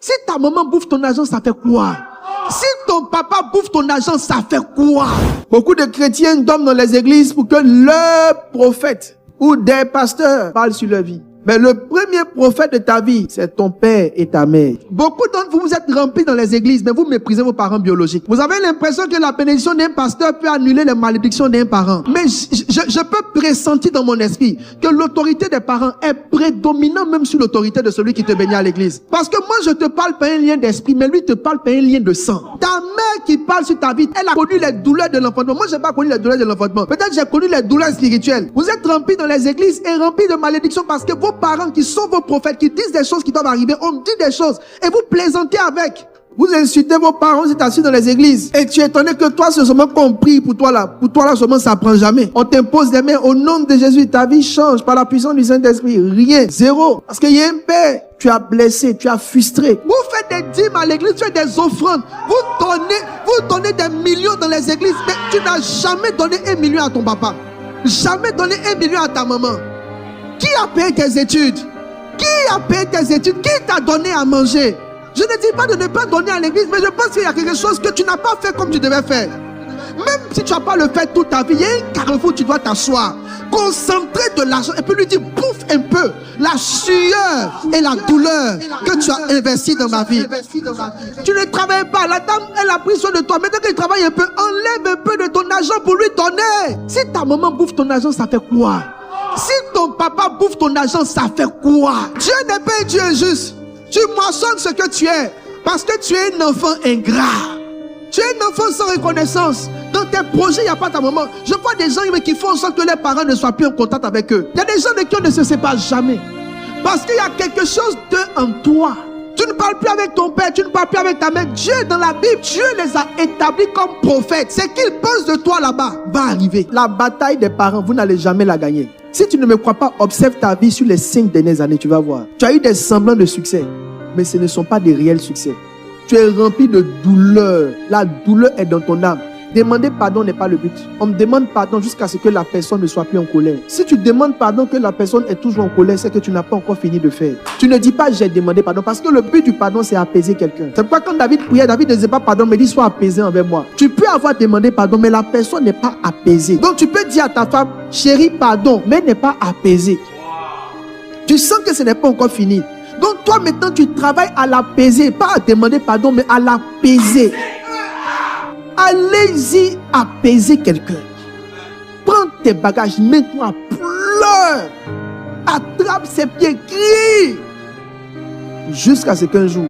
Si ta maman bouffe ton argent, ça fait quoi? Si ton papa bouffe ton argent, ça fait quoi? Beaucoup de chrétiens dorment dans les églises pour que leur prophète ou des pasteurs parlent sur leur vie. Mais le premier prophète de ta vie, c'est ton père et ta mère. Beaucoup d'entre vous, vous êtes remplis dans les églises, mais vous méprisez vos parents biologiques. Vous avez l'impression que la bénédiction d'un pasteur peut annuler les malédictions d'un parent. Mais je peux pressentir dans mon esprit que l'autorité des parents est prédominante même sur l'autorité de celui qui te bénit à l'église. Parce que moi, je te parle par un lien d'esprit, mais lui te parle par un lien de sang. Ta mère qui parle sur ta vie, elle a connu les douleurs de l'enfantement. Moi, je n'ai pas connu les douleurs de l'enfantement. Peut-être j'ai connu les douleurs spirituelles. Vous êtes remplis dans les églises et remplis de malédictions parce que vos parents qui sont vos prophètes, qui disent des choses qui doivent arriver, on dit des choses et vous plaisantez avec. Vous insultez vos parents, vous êtes assis dans les églises et tu es étonné que toi, c'est seulement compris pour toi là seulement ça prend jamais. On t'impose des mains au nom de Jésus, ta vie change par la puissance du Saint-Esprit. Rien, zéro. Parce qu'il y a un père, tu as blessé, tu as frustré. Vous faites des dîmes à l'église, tu faites des offrandes, vous donnez des millions dans les églises, mais tu n'as jamais donné 1 million à ton papa. Jamais donné 1 million à ta maman. Qui a payé tes études? Qui a payé tes études? Qui t'a donné à manger? Je ne dis pas de ne pas donner à l'église, mais je pense qu'il y a quelque chose que tu n'as pas fait comme tu devais faire. Même si tu n'as pas le fait toute ta vie, il y a un carrefour où tu dois t'asseoir, concentrer de l'argent et puis lui dire bouffe un peu la sueur et la douleur que tu as investi dans ma vie. Tu ne travailles pas, la dame elle a pris soin de toi, maintenant qu'elle travaille un peu, enlève un peu de ton argent pour lui donner. Si ta maman bouffe ton argent, ça fait quoi? Si ton papa bouffe ton argent, ça fait quoi? Dieu n'est pas un Dieu injuste. Tu moissonnes ce que tu es parce que tu es un enfant ingrat. Tu es un enfant sans reconnaissance. Dans tes projets, il n'y a pas ta maman. Je vois des gens qui font en sorte que les parents ne soient plus en contact avec eux. Il y a des gens de qui on ne se sépare jamais. Parce qu'il y a quelque chose d'eux en toi. Tu ne parles plus avec ton père, tu ne parles plus avec ta mère. Dieu, dans la Bible, Dieu les a établis comme prophètes. Ce qu'il pense de toi là-bas va arriver. La bataille des parents, vous n'allez jamais la gagner. Si tu ne me crois pas, observe ta vie sur les 5 dernières années, tu vas voir. Tu as eu des semblants de succès, mais ce ne sont pas des réels succès. Tu es rempli de douleur. La douleur est dans ton âme. Demander pardon n'est pas le but. On me demande pardon jusqu'à ce que la personne ne soit plus en colère. Si tu demandes pardon que la personne est toujours en colère, c'est que tu n'as pas encore fini de faire. Tu ne dis pas j'ai demandé pardon parce que le but du pardon c'est apaiser quelqu'un. C'est pourquoi quand David priait, David ne disait pas pardon mais dit sois apaisé envers moi. Tu peux avoir demandé pardon mais la personne n'est pas apaisée. Donc tu peux dire à ta femme chérie pardon mais elle n'est pas apaisée. Tu sens que ce n'est pas encore fini. Donc toi maintenant tu travailles à l'apaiser, pas à demander pardon mais à l'apaiser. Allez-y apaiser quelqu'un. Prends tes bagages, mets-toi, pleure. Attrape ses pieds, crie. Jusqu'à ce qu'un jour